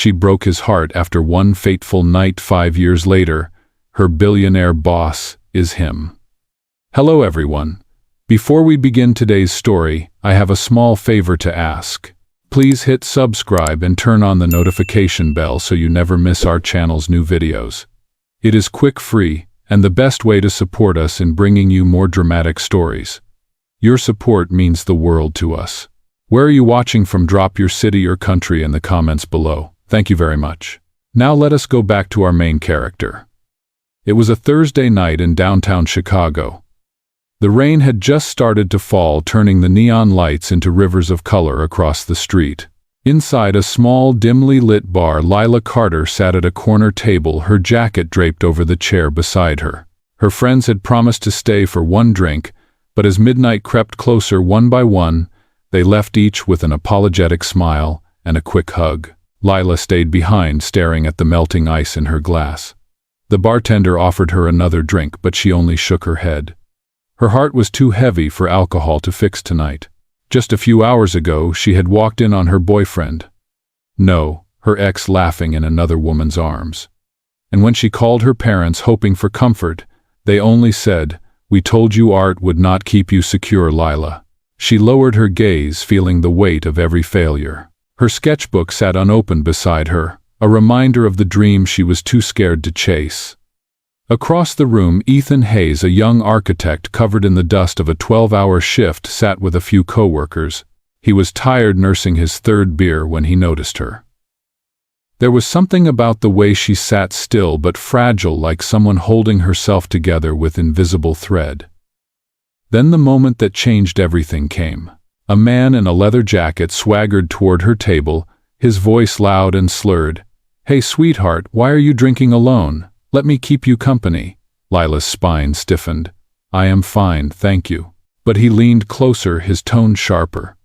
She broke his heart after one fateful night 5 years later. Her billionaire boss is him. Hello everyone. Before we begin today's story, I have a small favor to ask. Please hit subscribe and turn on the notification bell so you never miss our channel's new videos. It is quick, free, and the best way to support us in bringing you more dramatic stories. Your support means the world to us. Where are you watching from? Drop your city or country in the comments below. Thank you very much. Now let us go back to our main character. It was a Thursday night in downtown Chicago. The rain had just started to fall, turning the neon lights into rivers of color across the street. Inside a small, dimly lit bar, Lila Carter sat at a corner table, her jacket draped over the chair beside her. Her friends had promised to stay for one drink, but as midnight crept closer one by one, they left each with an apologetic smile and a quick hug. Lila stayed behind, staring at the melting ice in her glass. The bartender offered her another drink, but she only shook her head. Her heart was too heavy for alcohol to fix tonight. Just a few hours ago, she had walked in on her boyfriend. No, her ex, laughing in another woman's arms. And when she called her parents hoping for comfort, they only said, "We told you art would not keep you secure, Lila." She lowered her gaze, feeling the weight of every failure. Her sketchbook sat unopened beside her, a reminder of the dream she was too scared to chase. Across the room, Ethan Hayes, a young architect covered in the dust of a 12-hour shift, sat with a few coworkers. He was tired, nursing his third beer when he noticed her. There was something about the way she sat, still but fragile, like someone holding herself together with invisible thread. Then the moment that changed everything came. A man in a leather jacket swaggered toward her table, his voice loud and slurred. "Hey, sweetheart, why are you drinking alone? Let me keep you company." Lila's spine stiffened. "I am fine, thank you." But he leaned closer, his tone sharper.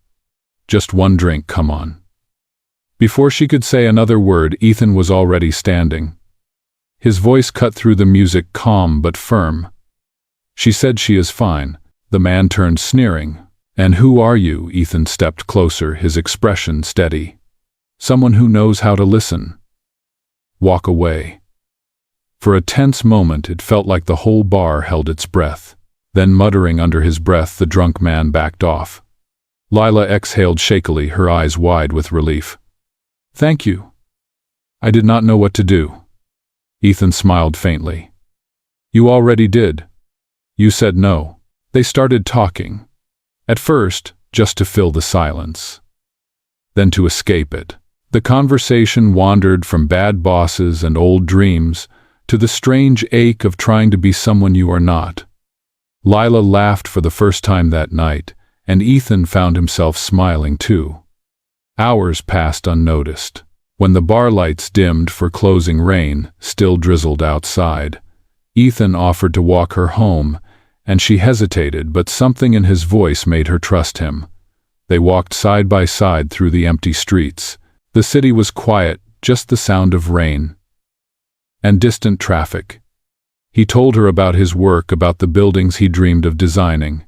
"Just one drink, come on." Before she could say another word, Ethan was already standing. His voice cut through the music, calm but firm. "She said she is fine." The man turned, sneering. "And who are you?" Ethan stepped closer, his expression steady. "Someone who knows how to listen." "Walk away." For a tense moment, it felt like the whole bar held its breath. Then, muttering under his breath, the drunk man backed off. Lila exhaled shakily, her eyes wide with relief. "Thank you. I did not know what to do." Ethan smiled faintly. "You already did. You said no." They started talking. At first, just to fill the silence. Then to escape it. The conversation wandered from bad bosses and old dreams to the strange ache of trying to be someone you are not. Lila laughed for the first time that night, and Ethan found himself smiling too. Hours passed unnoticed. When the bar lights dimmed for closing, rain still drizzled outside. Ethan offered to walk her home, and she hesitated, but something in his voice made her trust him. They walked side by side through the empty streets. The city was quiet, just the sound of rain and distant traffic. He told her about his work, about the buildings he dreamed of designing.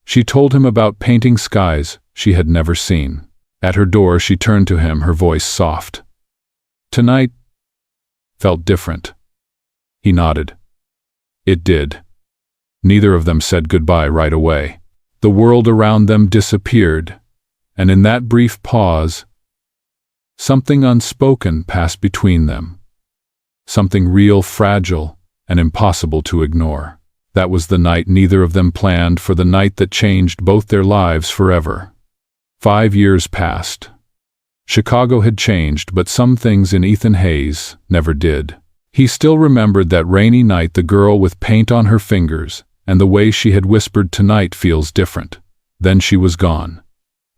She told him about painting skies she had never seen. At her door, she turned to him, her voice soft. "Tonight felt different." He nodded. It did. Neither of them said goodbye right away. The world around them disappeared, and in that brief pause, something unspoken passed between them. Something real, fragile, and impossible to ignore. That was the night neither of them planned for, the night that changed both their lives forever. 5 years passed. Chicago had changed, but some things in Ethan Hayes never did. He still remembered that rainy night, the girl with paint on her fingers, and the way she had whispered, "Tonight feels different." Then she was gone.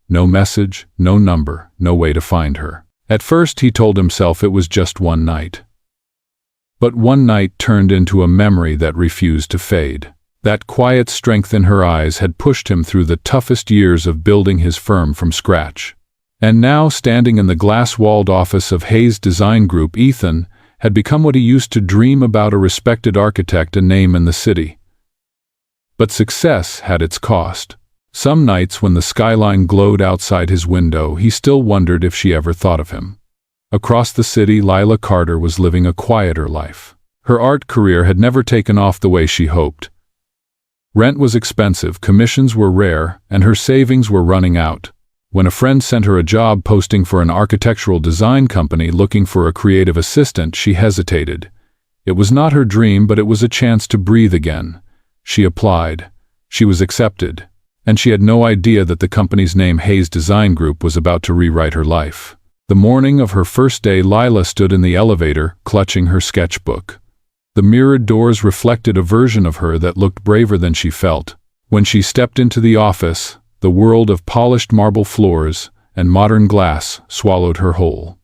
No message, no number, no way to find her. At first he told himself it was just one night. But one night turned into a memory that refused to fade. That quiet strength in her eyes had pushed him through the toughest years of building his firm from scratch. And now, standing in the glass-walled office of Hayes Design Group, Ethan had become what he used to dream about: a respected architect, a name in the city. But success had its cost. Some nights when the skyline glowed outside his window, he still wondered if she ever thought of him. Across the city, Lila Carter was living a quieter life. Her art career had never taken off the way she hoped. Rent was expensive, commissions were rare, and her savings were running out. When a friend sent her a job posting for an architectural design company looking for a creative assistant, she hesitated. It was not her dream, but it was a chance to breathe again. She applied. She was accepted. And she had no idea that the company's name, Hayes Design Group, was about to rewrite her life. The morning of her first day, Lila stood in the elevator, clutching her sketchbook. The mirrored doors reflected a version of her that looked braver than she felt. When she stepped into the office, the world of polished marble floors and modern glass swallowed her whole.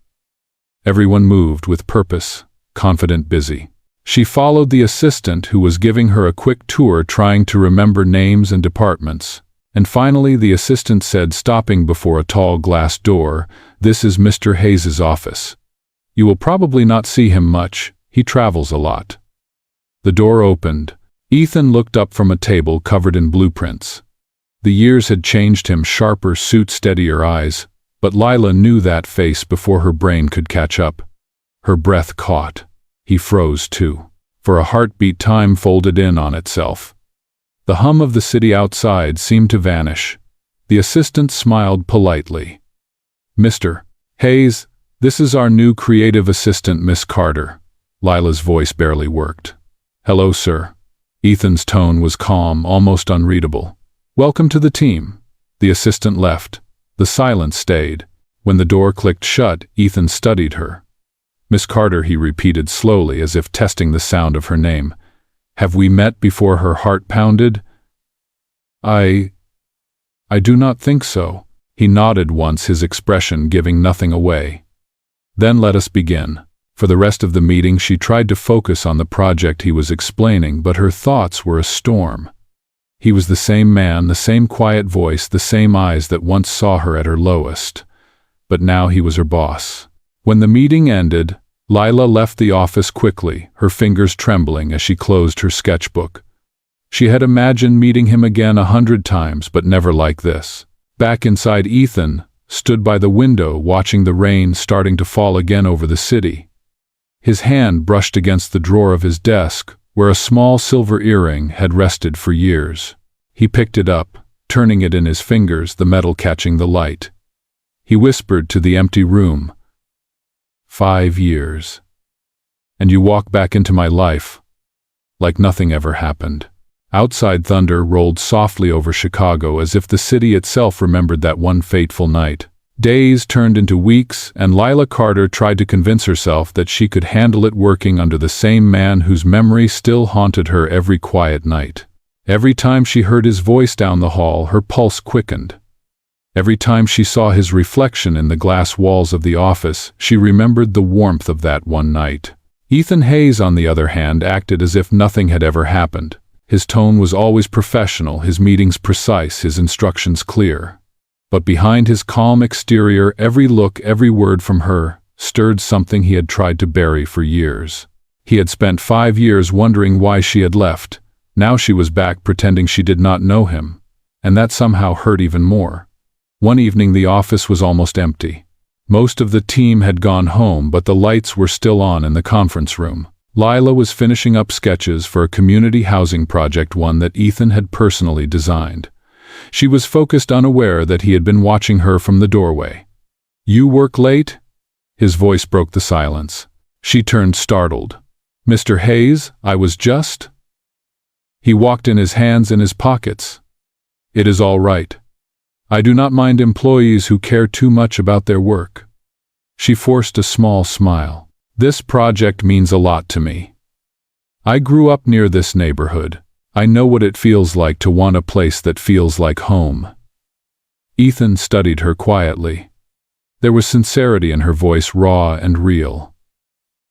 Everyone moved with purpose, confident, busy. She followed the assistant who was giving her a quick tour, trying to remember names and departments. And finally the assistant said, stopping before a tall glass door, "This is Mr. Hayes's office. You will probably not see him much. He travels a lot." The door opened. Ethan looked up from a table covered in blueprints. The years had changed him, sharper suit, steadier eyes, but Lila knew that face before her brain could catch up. Her breath caught. He froze too. For a heartbeat, time folded in on itself. The hum of the city outside seemed to vanish. The assistant smiled politely. "Mr. Hayes, this is our new creative assistant, Miss Carter." Lila's voice barely worked. "Hello, sir." Ethan's tone was calm, almost unreadable. "Welcome to the team." The assistant left. The silence stayed. When the door clicked shut, Ethan studied her. "Miss Carter," he repeated slowly, as if testing the sound of her name. "Have we met before?" Her heart pounded. I do not think so." He nodded once, his expression giving nothing away. "Then let us begin." For the rest of the meeting, she tried to focus on the project he was explaining, but her thoughts were a storm. He was the same man, the same quiet voice, the same eyes that once saw her at her lowest. But now he was her boss. When the meeting ended, Lila left the office quickly, her fingers trembling as she closed her sketchbook. She had imagined meeting him again 100 times, but never like this. Back inside, Ethan stood by the window, watching the rain starting to fall again over the city. His hand brushed against the drawer of his desk, where a small silver earring had rested for years. He picked it up, turning it in his fingers, the metal catching the light. He whispered to the empty room, 5 years. And you walk back into my life, like nothing ever happened. Outside, thunder rolled softly over Chicago, as if the city itself remembered that one fateful night. Days turned into weeks, and Lila Carter tried to convince herself that she could handle it, working under the same man whose memory still haunted her every quiet night. Every time she heard his voice down the hall, her pulse quickened. Every time she saw his reflection in the glass walls of the office, she remembered the warmth of that one night. Ethan Hayes, on the other hand, acted as if nothing had ever happened. His tone was always professional, his meetings precise, his instructions clear. But behind his calm exterior, every look, every word from her, stirred something he had tried to bury for years. He had spent 5 years wondering why she had left. Now she was back, pretending she did not know him. And that somehow hurt even more. One evening the office was almost empty. Most of the team had gone home, but the lights were still on in the conference room. Lila was finishing up sketches for a community housing project, one that Ethan had personally designed. She was focused, unaware that he had been watching her from the doorway. "You work late?" His voice broke the silence. She turned, startled. "Mr. Hayes, I was just—" He walked in, his hands in his pockets. "It is all right. I do not mind employees who care too much about their work." She forced a small smile. "This project means a lot to me. I grew up near this neighborhood. I know what it feels like to want a place that feels like home." Ethan studied her quietly. There was sincerity in her voice, raw and real.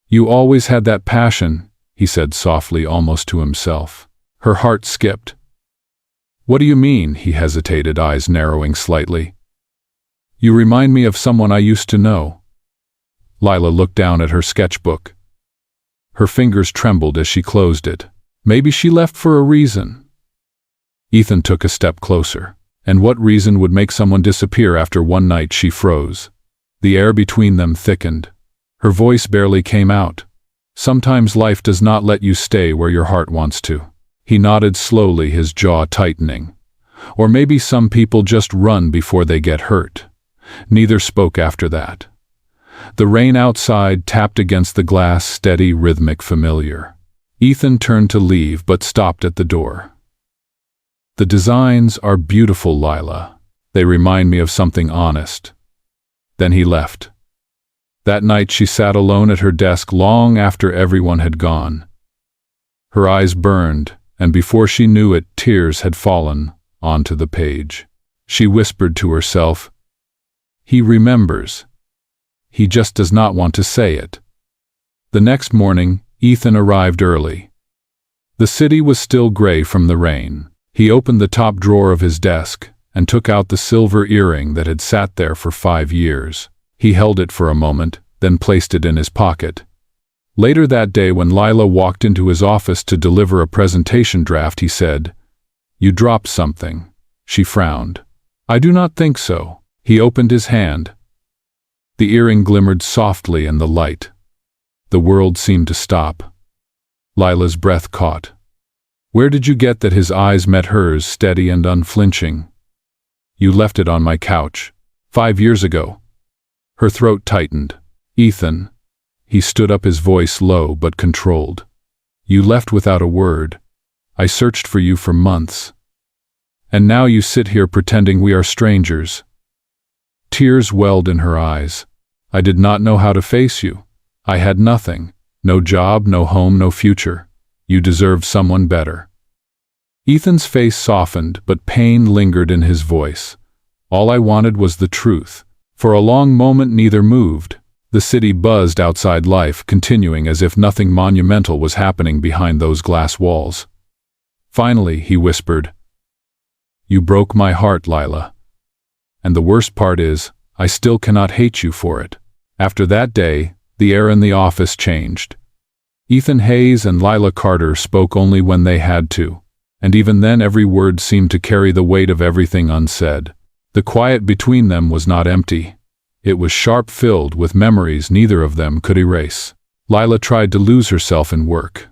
"You always had that passion," he said softly, almost to himself. Her heart skipped. "What do you mean?" He hesitated, eyes narrowing slightly. "You remind me of someone I used to know." Lila looked down at her sketchbook. Her fingers trembled as she closed it. Maybe she left for a reason. Ethan took a step closer. And what reason would make someone disappear after one night? She froze. The air between them thickened. Her voice barely came out. Sometimes life does not let you stay where your heart wants to. He nodded slowly, his jaw tightening. Or maybe some people just run before they get hurt. Neither spoke after that. The rain outside tapped against the glass, steady, rhythmic, familiar. Ethan turned to leave but stopped at the door. The designs are beautiful, Lila. They remind me of something honest. Then he left. That night she sat alone at her desk long after everyone had gone. Her eyes burned, and before she knew it, tears had fallen onto the page. She whispered to herself, "He remembers. He just does not want to say it." The next morning, Ethan arrived early. The city was still gray from the rain. He opened the top drawer of his desk and took out the silver earring that had sat there for 5 years. He held it for a moment, then placed it in his pocket. Later that day, when Lila walked into his office to deliver a presentation draft, he said, "You dropped something." She frowned. "I do not think so." He opened his hand. The earring glimmered softly in the light. The world seemed to stop. Lila's breath caught. "Where did you get that?" His eyes met hers, steady and unflinching. "You left it on my couch 5 years ago." Her throat tightened. "Ethan." He stood up, his voice low but controlled. "You left without a word. I searched for you for months. And now you sit here pretending we are strangers." Tears welled in her eyes. "I did not know how to face you. I had nothing. No job, no home, no future. You deserved someone better." Ethan's face softened, but pain lingered in his voice. "All I wanted was the truth." For a long moment neither moved. The city buzzed outside, life continuing as if nothing monumental was happening behind those glass walls. Finally, he whispered, "You broke my heart, Lila. And the worst part is, I still cannot hate you for it." After that day, the air in the office changed. Ethan Hayes and Lila Carter spoke only when they had to, and even then every word seemed to carry the weight of everything unsaid. The quiet between them was not empty. It was sharp, filled with memories neither of them could erase. Lila tried to lose herself in work.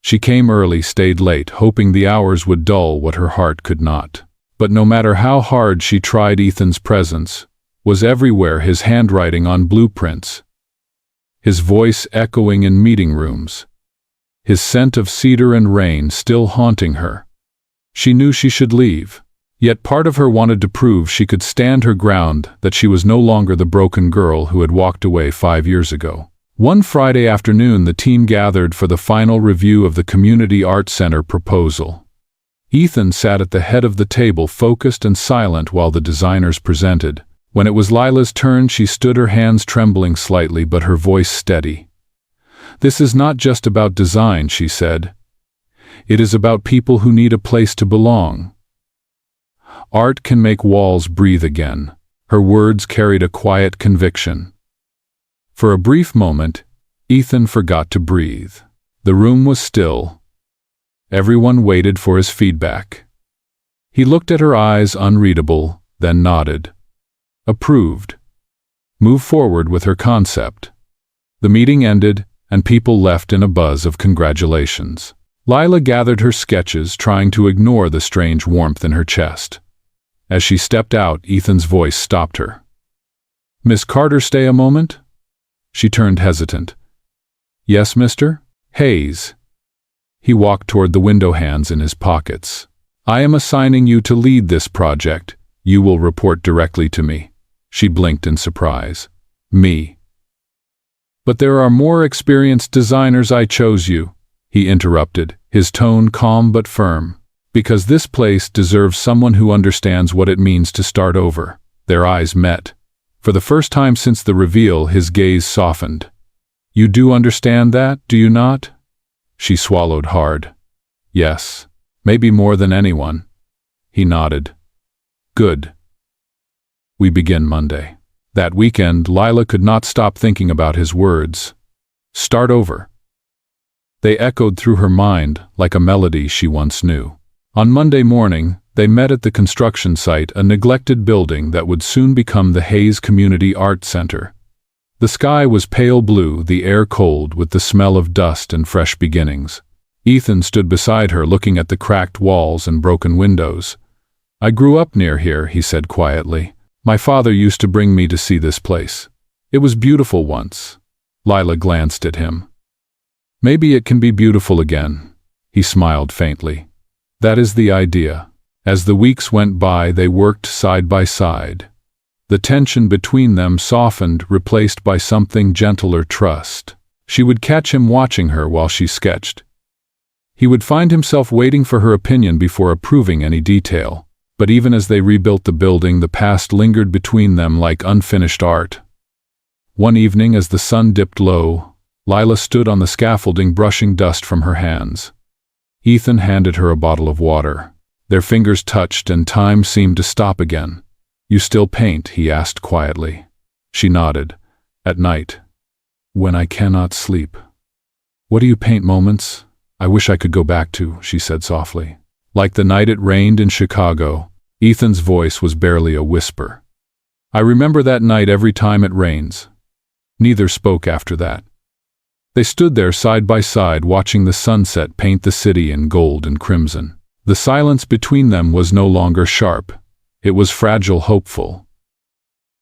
She came early, stayed late, hoping the hours would dull what her heart could not. But no matter how hard she tried, Ethan's presence was everywhere, his handwriting on blueprints, his voice echoing in meeting rooms, his scent of cedar and rain still haunting her. She knew she should leave. Yet part of her wanted to prove she could stand her ground, that she was no longer the broken girl who had walked away 5 years ago. One Friday afternoon, the team gathered for the final review of the Community Arts Center proposal. Ethan sat at the head of the table, focused and silent while the designers presented. When it was Lila's turn, she stood, her hands trembling slightly but her voice steady. "This is not just about design," she said. "It is about people who need a place to belong. Art can make walls breathe again." Her words carried a quiet conviction. For a brief moment, Ethan forgot to breathe. The room was still. Everyone waited for his feedback. He looked at her eyes, unreadable, then nodded. Approved. Move forward with her concept. The meeting ended, and people left in a buzz of congratulations. Lila gathered her sketches, trying to ignore the strange warmth in her chest. As she stepped out, Ethan's voice stopped her. "Miss Carter, stay a moment?" She turned hesitant. "Yes, Mr. Hayes." He walked toward the window, hands in his pockets. "I am assigning you to lead this project. You will report directly to me." She blinked in surprise. "Me? But there are more experienced designers." "I chose you," he interrupted, his tone calm but firm. "Because this place deserves someone who understands what it means to start over." Their eyes met. For the first time since the reveal, his gaze softened. "You do understand that, do you not?" She swallowed hard. "Yes, maybe more than anyone." He nodded. "Good. We begin Monday." That weekend, Lila could not stop thinking about his words. Start over. They echoed through her mind like a melody she once knew. On Monday morning, they met at the construction site, a neglected building that would soon become the Hayes Community Art Center. The sky was pale blue, the air cold with the smell of dust and fresh beginnings. Ethan stood beside her, looking at the cracked walls and broken windows. "I grew up near here," he said quietly. "My father used to bring me to see this place. It was beautiful once." Lila glanced at him. "Maybe it can be beautiful again." He smiled faintly. "That is the idea." As the weeks went by, they worked side by side. The tension between them softened, replaced by something gentler: trust. She would catch him watching her while she sketched. He would find himself waiting for her opinion before approving any detail. But even as they rebuilt the building, the past lingered between them like unfinished art. One evening, as the sun dipped low, Lila stood on the scaffolding, brushing dust from her hands. Ethan handed her a bottle of water. Their fingers touched, and time seemed to stop again. "You still paint?" he asked quietly. She nodded. "At night, when I cannot sleep." "What do you paint? Moments I wish I could go back to," she said softly. Like the night it rained in Chicago, Ethan's voice was barely a whisper. "I remember that night every time it rains." Neither spoke after that. They stood there side by side, watching the sunset paint the city in gold and crimson. The silence between them was no longer sharp. It was fragile, hopeful.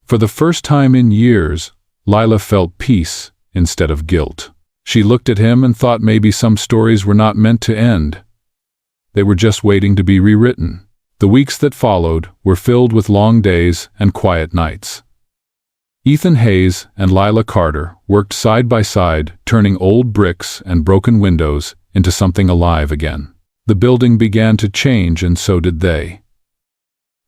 For the first time in years, Lila felt peace instead of guilt. She looked at him and thought maybe some stories were not meant to end. They were just waiting to be rewritten. The weeks that followed were filled with long days and quiet nights. Ethan Hayes and Lila Carter worked side by side, turning old bricks and broken windows into something alive again. The building began to change, and so did they.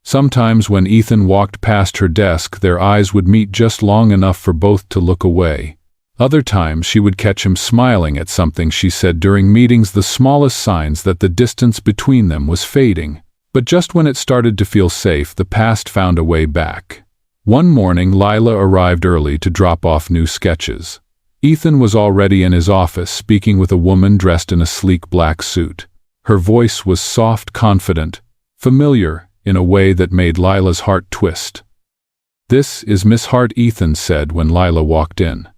Sometimes when Ethan walked past her desk, their eyes would meet just long enough for both to look away. Other times she would catch him smiling at something she said during meetings, the smallest signs that the distance between them was fading. But just when it started to feel safe, the past found a way back. One morning, Lila arrived early to drop off new sketches. Ethan was already in his office, speaking with a woman dressed in a sleek black suit. Her voice was soft, confident, familiar in a way that made Lila's heart twist. "This is Miss Hart," Ethan said when Lila walked in.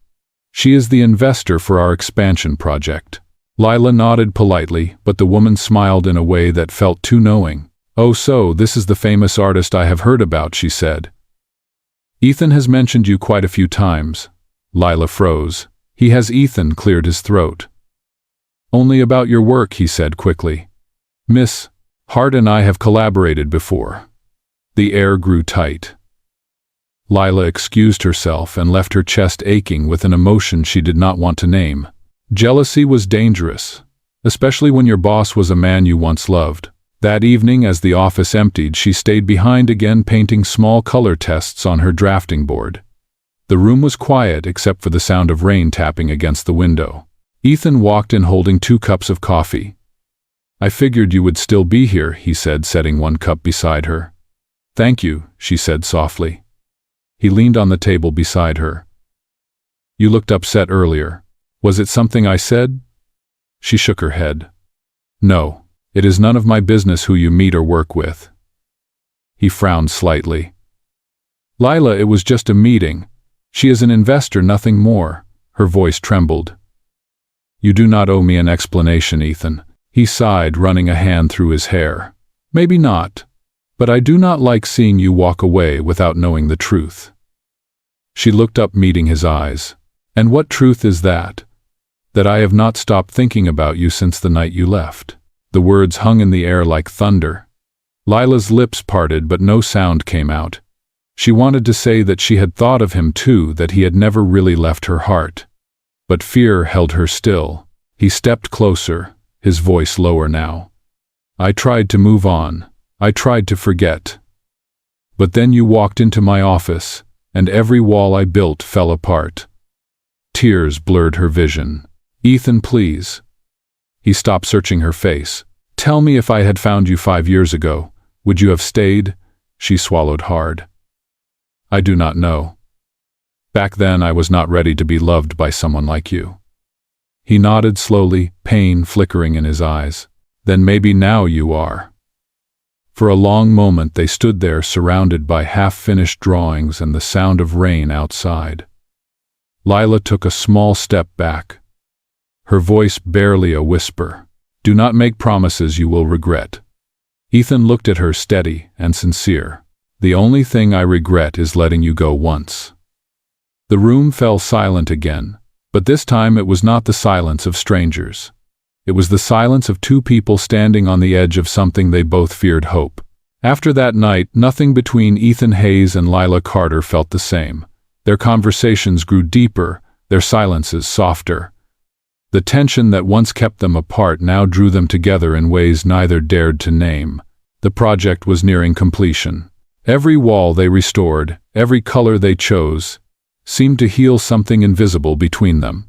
"She is the investor for our expansion project." Lila nodded politely, but the woman smiled in a way that felt too knowing. "Oh, so this is the famous artist I have heard about," she said. "Ethan has mentioned you quite a few times." Lila froze. "He has?" Ethan cleared his throat. "Only about your work," he said quickly. "Miss Hart and I have collaborated before." The air grew tight. Lila excused herself and left her chest aching with an emotion she did not want to name. Jealousy was dangerous, especially when your boss was a man you once loved. That evening, as the office emptied, she stayed behind again, painting small color tests on her drafting board. The room was quiet except for the sound of rain tapping against the window. Ethan walked in holding 2 cups of coffee. "I figured you would still be here," he said, setting one cup beside her. "Thank you," she said softly. He leaned on the table beside her. "You looked upset earlier. Was it something I said?" She shook her head. "No, it is none of my business who you meet or work with." He frowned slightly. "Lila, it was just a meeting. She is an investor, nothing more." Her voice trembled. "You do not owe me an explanation, Ethan." He sighed, running a hand through his hair. "Maybe not, but I do not like seeing you walk away without knowing the truth." She looked up, meeting his eyes. "And what truth is that?" "That I have not stopped thinking about you since the night you left." The words hung in the air like thunder. Lila's lips parted, but no sound came out. She wanted to say that she had thought of him too, that he had never really left her heart. But fear held her still. He stepped closer, his voice lower now. "I tried to move on. I tried to forget. But then you walked into my office, and every wall I built fell apart." Tears blurred her vision. "Ethan, please." He stopped, searching her face. "Tell me, if I had found you 5 years ago, would you have stayed?" She swallowed hard. "I do not know. Back then I was not ready to be loved by someone like you." He nodded slowly, pain flickering in his eyes. "Then maybe now you are." For a long moment they stood there, surrounded by half-finished drawings and the sound of rain outside. Lila took a small step back, her voice barely a whisper. "Do not make promises you will regret." Ethan looked at her steady and sincere. "The only thing I regret is letting you go once." The room fell silent again, but this time it was not the silence of strangers. It was the silence of two people standing on the edge of something they both feared: hope. After that night, nothing between Ethan Hayes and Lila Carter felt the same. Their conversations grew deeper, their silences softer. The tension that once kept them apart now drew them together in ways neither dared to name. The project was nearing completion. Every wall they restored, every color they chose, seemed to heal something invisible between them.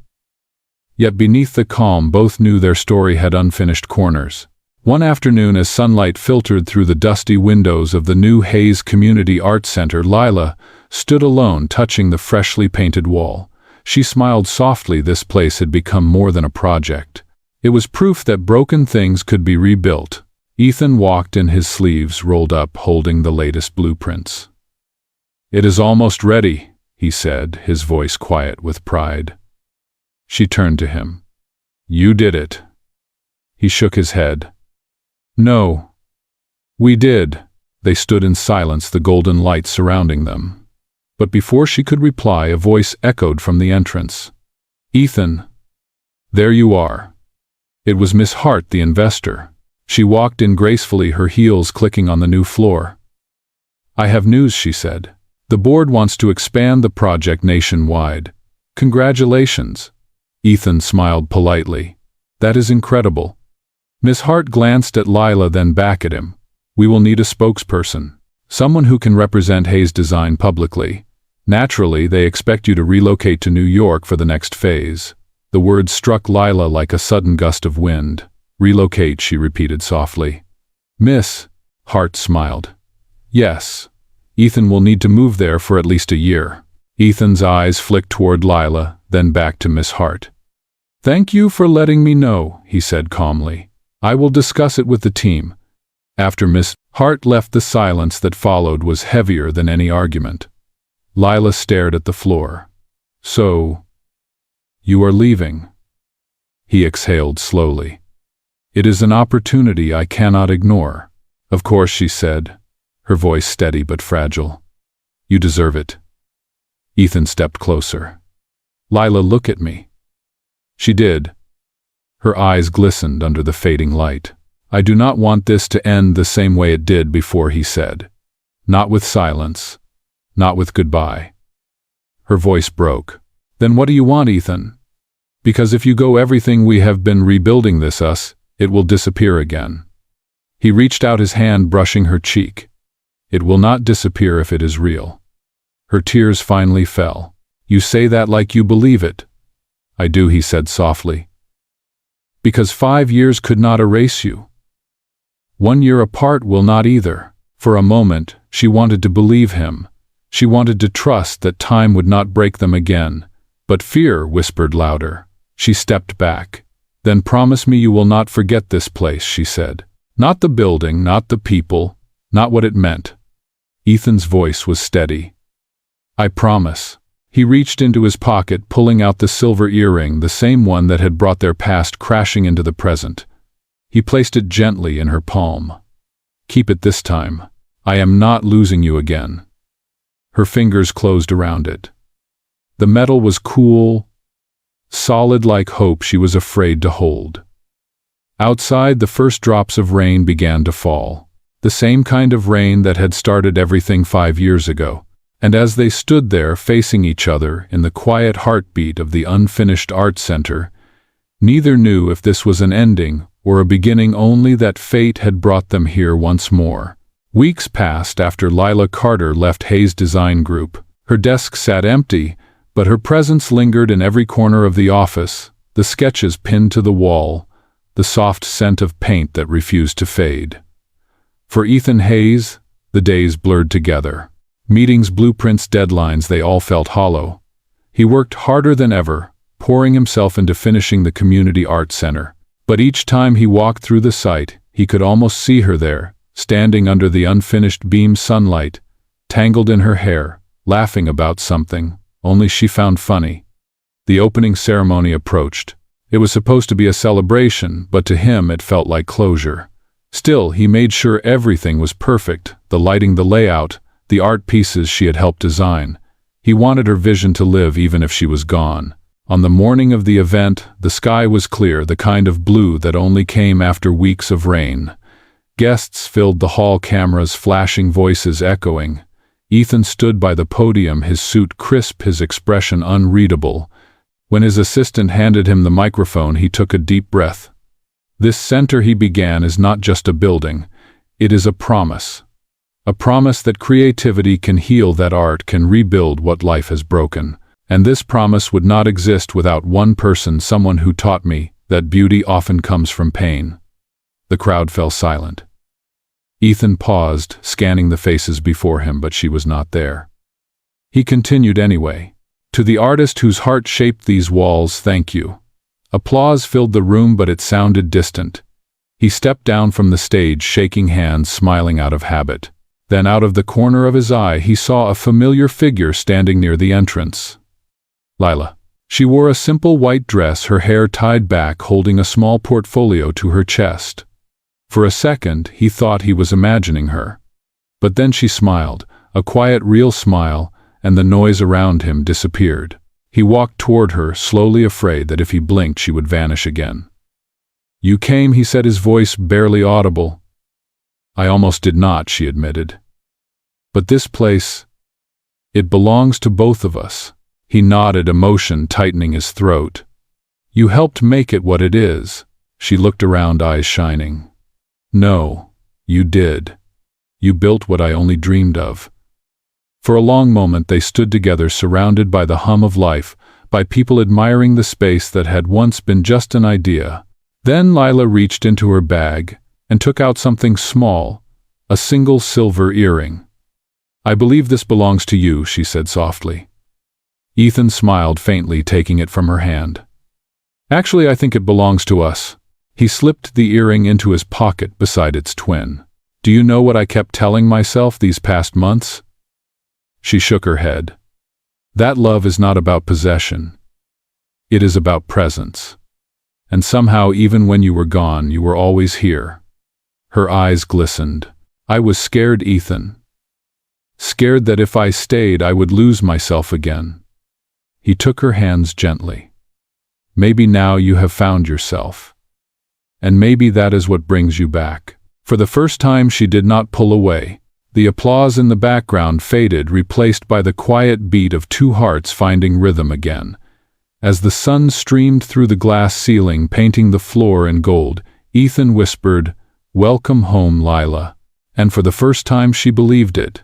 Yet beneath the calm, both knew their story had unfinished corners. One afternoon, as sunlight filtered through the dusty windows of the new Hayes Community Art Center, Lila stood alone, touching the freshly painted wall. She smiled softly. This place had become more than a project. It was proof that broken things could be rebuilt. Ethan walked in, his sleeves rolled up, holding the latest blueprints. "It is almost ready," he said, his voice quiet with pride. She turned to him. "You did it." He shook his head. "No. We did." They stood in silence, the golden light surrounding them. But before she could reply, a voice echoed from the entrance. "Ethan, there you are." It was Miss Hart, the investor. She walked in gracefully, her heels clicking on the new floor. "I have news," she said. "The board wants to expand the project nationwide. Congratulations." Ethan smiled politely. "That is incredible." Miss Hart glanced at Lila, then back at him. "We will need a spokesperson, someone who can represent Hayes Design publicly. Naturally, they expect you to relocate to New York for the next phase." The words struck Lila like a sudden gust of wind. "Relocate," she repeated softly. "Miss," Hart smiled. "Yes. Ethan will need to move there for at least a year." Ethan's eyes flicked toward Lila, then back to Miss Hart. "Thank you for letting me know," he said calmly. "I will discuss it with the team." After Miss Hart left, the silence that followed was heavier than any argument. Lila stared at the floor. "So, you are leaving?" He exhaled slowly. "It is an opportunity I cannot ignore." "Of course," she said, her voice steady but fragile. "You deserve it." Ethan stepped closer. "Lila, look at me." She did. Her eyes glistened under the fading light. "I do not want this to end the same way it did before," he said. "Not with silence. Not with goodbye." Her voice broke. "Then what do you want, Ethan? Because if you go, everything we have been rebuilding it will disappear again." He reached out his hand, brushing her cheek. "It will not disappear if it is real." Her tears finally fell. "You say that like you believe it." "I do," he said softly. "Because 5 years could not erase you. 1 year apart will not either." For a moment, she wanted to believe him. She wanted to trust that time would not break them again. But fear whispered louder. She stepped back. "Then promise me you will not forget this place," she said. "Not the building, not the people, not what it meant." Ethan's voice was steady. "I promise." He reached into his pocket, pulling out the silver earring, the same one that had brought their past crashing into the present. He placed it gently in her palm. "Keep it this time. I am not losing you again." Her fingers closed around it. The metal was cool, solid like hope she was afraid to hold. Outside, the first drops of rain began to fall. The same kind of rain that had started everything 5 years ago. And as they stood there facing each other in the quiet heartbeat of the unfinished art center, neither knew if this was an ending or a beginning, only that fate had brought them here once more. Weeks passed after Lila Carter left Hayes Design Group. Her desk sat empty, but her presence lingered in every corner of the office, the sketches pinned to the wall, the soft scent of paint that refused to fade. For Ethan Hayes, the days blurred together. Meetings, blueprints, deadlines, they all felt hollow. He worked harder than ever, pouring himself into finishing the community art center. But each time he walked through the site, he could almost see her there, standing under the unfinished beam sunlight, tangled in her hair, laughing about something only she found funny. The opening ceremony approached. It was supposed to be a celebration, but to him it felt like closure. Still, he made sure everything was perfect, the lighting, the layout, the art pieces she had helped design. He wanted her vision to live even if she was gone. On the morning of the event, the sky was clear, the kind of blue that only came after weeks of rain. Guests filled the hall, cameras flashing, voices echoing. Ethan stood by the podium, his suit crisp, his expression unreadable. When his assistant handed him the microphone, he took a deep breath. This center, he began, is not just a building. It is a promise. A promise that creativity can heal, that art can rebuild what life has broken. And this promise would not exist without one person, someone who taught me that beauty often comes from pain. The crowd fell silent. Ethan paused, scanning the faces before him, but she was not there. He continued anyway. To the artist whose heart shaped these walls, thank you. Applause filled the room, but it sounded distant. He stepped down from the stage, shaking hands, smiling out of habit. Then out of the corner of his eye, he saw a familiar figure standing near the entrance. Lila. She wore a simple white dress, her hair tied back, holding a small portfolio to her chest. For a second, he thought he was imagining her. But then she smiled, a quiet, real smile, and the noise around him disappeared. He walked toward her, slowly, afraid that if he blinked she would vanish again. You came, he said, his voice barely audible. I almost did not, she admitted. But this place, it belongs to both of us. He nodded, emotion tightening his throat. You helped make it what it is. She looked around, eyes shining. No, you did. You built what I only dreamed of. For a long moment they stood together, surrounded by the hum of life, by people admiring the space that had once been just an idea. Then Lila reached into her bag and took out something small, a single silver earring. I believe this belongs to you, she said softly. Ethan smiled faintly, taking it from her hand. Actually, I think it belongs to us. He slipped the earring into his pocket beside its twin. Do you know what I kept telling myself these past months? She shook her head. That love is not about possession. It is about presence. And somehow, even when you were gone, you were always here. Her eyes glistened. I was scared, Ethan. Scared that if I stayed, I would lose myself again. He took her hands gently. Maybe now you have found yourself. And maybe that is what brings you back. For the first time, she did not pull away. The applause in the background faded, replaced by the quiet beat of two hearts finding rhythm again. As the sun streamed through the glass ceiling, painting the floor in gold, Ethan whispered, "Welcome home, Lila." And for the first time she believed it.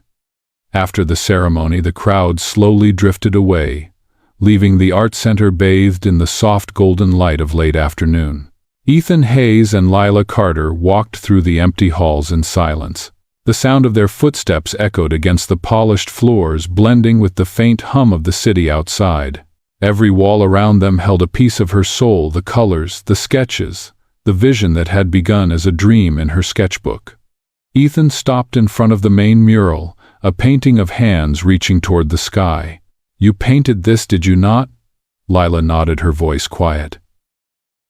After the ceremony, the crowd slowly drifted away, leaving the art center bathed in the soft golden light of late afternoon. Ethan Hayes and Lila Carter walked through the empty halls in silence. The sound of their footsteps echoed against the polished floors, blending with the faint hum of the city outside. Every wall around them held a piece of her soul, the colors, the sketches, the vision that had begun as a dream in her sketchbook. Ethan stopped in front of the main mural, a painting of hands reaching toward the sky. You painted this, did you not? Lila nodded, her voice quiet.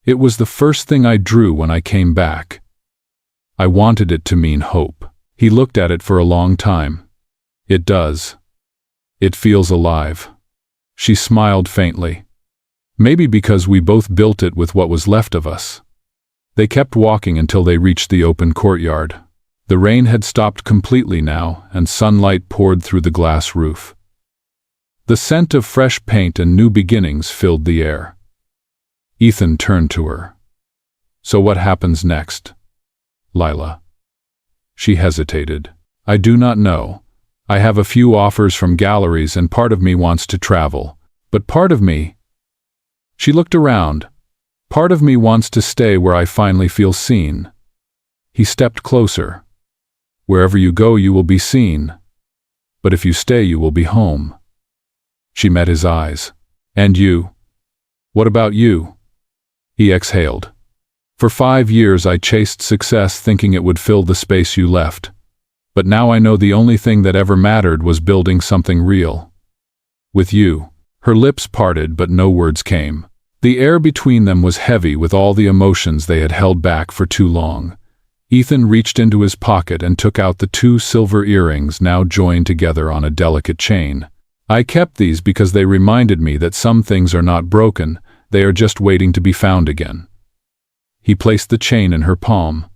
It was the first thing I drew when I came back. I wanted it to mean hope. He looked at it for a long time. It does. It feels alive. She smiled faintly. Maybe because we both built it with what was left of us. They kept walking until they reached the open courtyard. The rain had stopped completely now, and sunlight poured through the glass roof. The scent of fresh paint and new beginnings filled the air. Ethan turned to her. So what happens next, Lila? She hesitated. I do not know. I have a few offers from galleries, and part of me wants to travel. But part of me... She looked around. Part of me wants to stay where I finally feel seen. He stepped closer. Wherever you go, you will be seen. But if you stay, you will be home. She met his eyes. And you? What about you? He exhaled. For 5 years I chased success, thinking it would fill the space you left. But now I know the only thing that ever mattered was building something real. With you. Her lips parted, but no words came. The air between them was heavy with all the emotions they had held back for too long. Ethan reached into his pocket and took out the 2 silver earrings now joined together on a delicate chain. "I kept these because they reminded me that some things are not broken, they are just waiting to be found again." He placed the chain in her palm.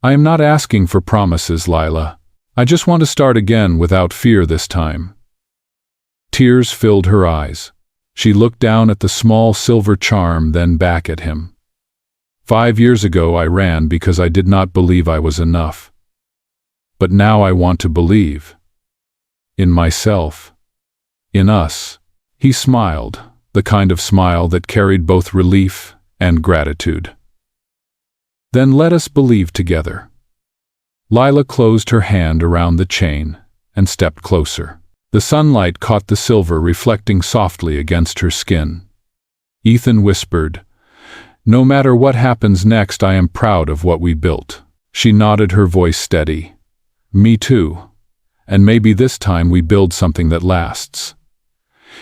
"I am not asking for promises, Lila. I just want to start again without fear this time." Tears filled her eyes. She looked down at the small silver charm, then back at him. "5 years ago I ran because I did not believe I was enough. But now I want to believe. In myself. In us." He smiled, the kind of smile that carried both relief and gratitude. "Then let us believe together." Lila closed her hand around the chain and stepped closer. The sunlight caught the silver reflecting softly against her skin. Ethan whispered, "No matter what happens next, I am proud of what we built." She nodded, her voice steady. "Me too. And maybe this time we build something that lasts."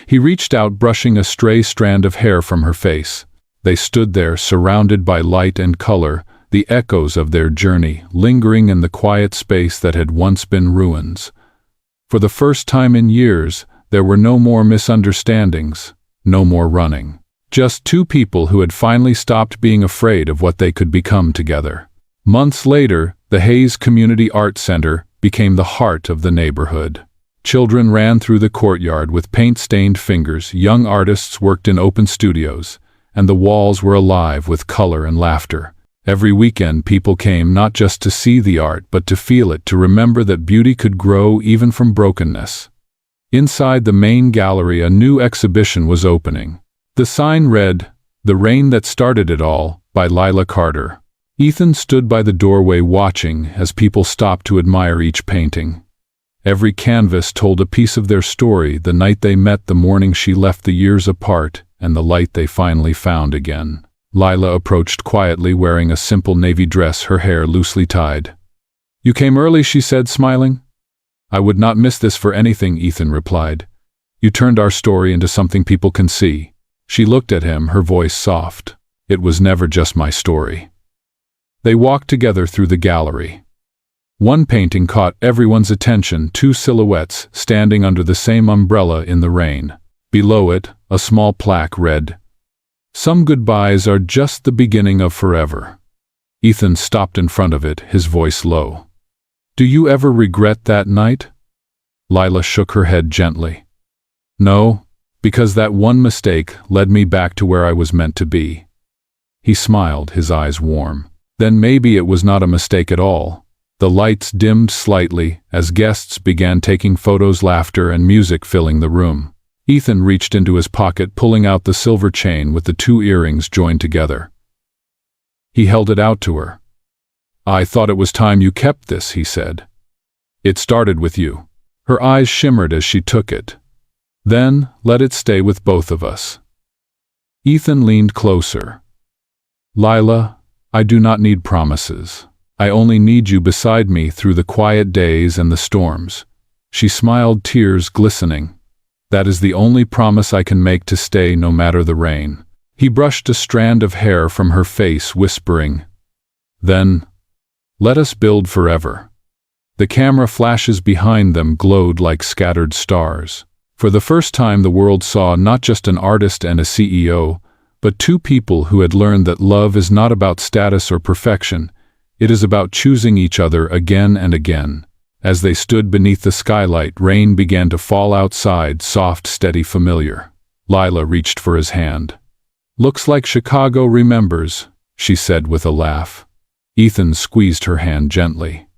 He reached out, brushing a stray strand of hair from her face. They stood there, surrounded by light and color, the echoes of their journey lingering in the quiet space that had once been ruins. For the first time in years, there were no more misunderstandings, no more running. Just 2 people who had finally stopped being afraid of what they could become together. Months later, the Hayes Community Art Center became the heart of the neighborhood. Children ran through the courtyard with paint-stained fingers, young artists worked in open studios, and the walls were alive with color and laughter. Every weekend people came not just to see the art but to feel it, to remember that beauty could grow even from brokenness. Inside the main gallery a new exhibition was opening. The sign read, "The Rain That Started It All," by Lila Carter. Ethan stood by the doorway watching as people stopped to admire each painting. Every canvas told a piece of their story, the night they met, the morning she left, the years apart, and the light they finally found again. Lila approached quietly, wearing a simple navy dress, her hair loosely tied. "You came early," she said, smiling. "I would not miss this for anything," Ethan replied. "You turned our story into something people can see." She looked at him, her voice soft. "It was never just my story." They walked together through the gallery. One painting caught everyone's attention, 2 silhouettes standing under the same umbrella in the rain. Below it, a small plaque read, "Some goodbyes are just the beginning of forever." Ethan stopped in front of it, his voice low. "Do you ever regret that night?" Lila shook her head gently. "No, because that one mistake led me back to where I was meant to be." He smiled, his eyes warm. "Then maybe it was not a mistake at all." The lights dimmed slightly as guests began taking photos, laughter and music filling the room. Ethan reached into his pocket, pulling out the silver chain with the 2 earrings joined together. He held it out to her. "I thought it was time you kept this," he said. "It started with you." Her eyes shimmered as she took it. "Then, let it stay with both of us." Ethan leaned closer. "Lila, I do not need promises. I only need you beside me through the quiet days and the storms." She smiled, tears glistening. "That is the only promise I can make, to stay no matter the rain." He brushed a strand of hair from her face, whispering, "Then, let us build forever." The camera flashes behind them glowed like scattered stars. For the first time the world saw not just an artist and a CEO, but 2 people who had learned that love is not about status or perfection. It is about choosing each other again and again. As they stood beneath the skylight, rain began to fall outside, soft, steady, familiar. Lila reached for his hand. "Looks like Chicago remembers," she said with a laugh. Ethan squeezed her hand gently.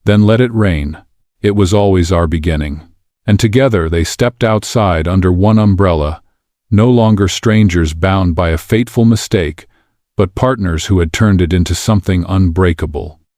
"Then let it rain. It was always our beginning." And together they stepped outside under one umbrella, no longer strangers bound by a fateful mistake, but partners who had turned it into something unbreakable.